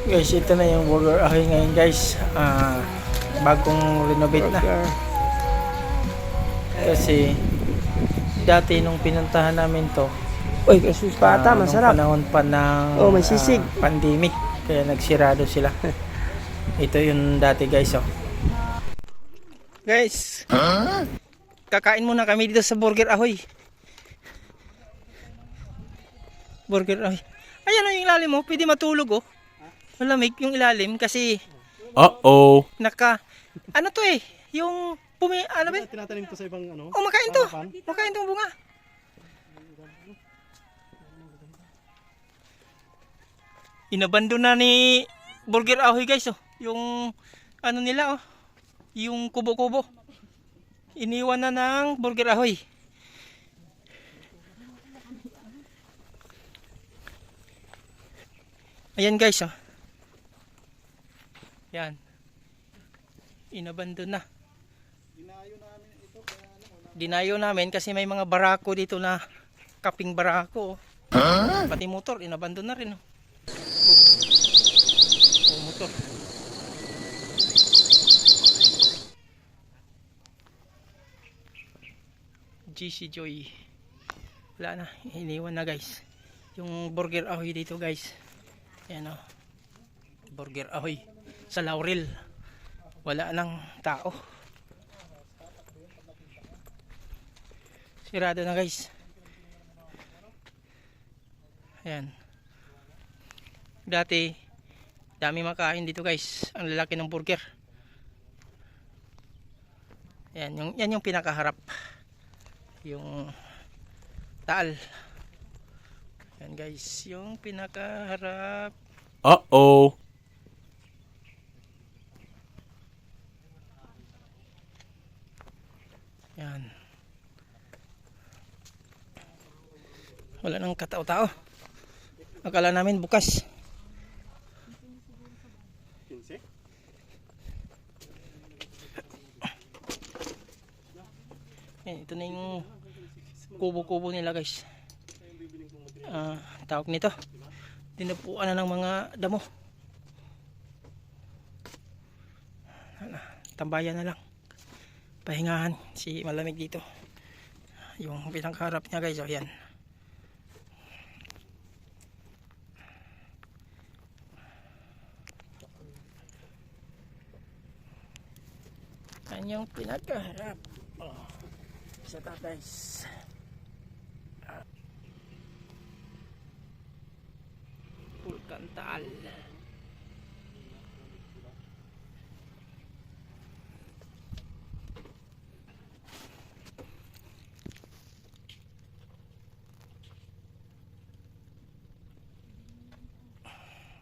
Guys, ito na yung Burger Ahoy ngayon guys. Bagong renovate na. Kasi dati nung pinuntahan namin to, Uy, kasus pata, masarap. panahon pa ng Oh, may sisig. pandemic. Kaya nagsirado sila. Ito yung dati guys, oh. Guys, kakain muna kami dito sa Burger Ahoy. Burger Ahoy. Ayan, oh, yung ilalim mo, pwede matulog, oh. Malamig yung ilalim kasi ano to eh, yung ano ba? Tinatanim ko sa ibang ano. Oh, makain to. Makain tong bunga. Inabandon na ni Burger Ahoy guys, oh. Yung ano nila, oh. Yung kubo-kubo. Iniwan na ng Burger Ahoy. Ayan guys, oh. Yan. Inabandon na. Dinayo namin kasi may mga barako dito na kaping barako. Pati motor, inabandon na rin. Oh, motor. GC Joy. Wala na, iniwan na guys. Yung Burger Ahoy dito guys. Yan o. Burger Ahoy. Sa Laurel. Wala nang tao. Sirado na guys. Ayan. Dati dami makain dito guys. Ang lalaki ng burger. Yan yung pinakaharap. Yung taal. Yan guys, yung pinakaharap. Yan. Wala nang katao-tao. Akala namin bukas. Yan, ito na yung kubo-kubo nila guys. Tawag nito. Dinupuan na ng mga damo. Tambayan na lang. Pahingahan si malamig dito. Yung pinakaharap niya guys, oh, yan. Yan yung pinakaharap. Oh. Isa ta guys. Pulkantaal.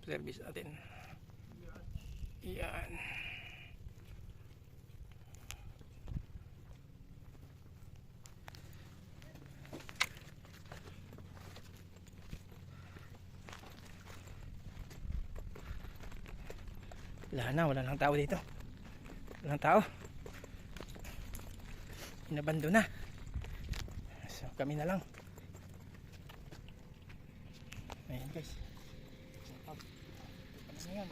Service natin. Yan. Wala lang tao dito. Walang tao. Inabando na. So kami na lang. Ayan guys. Ano yan?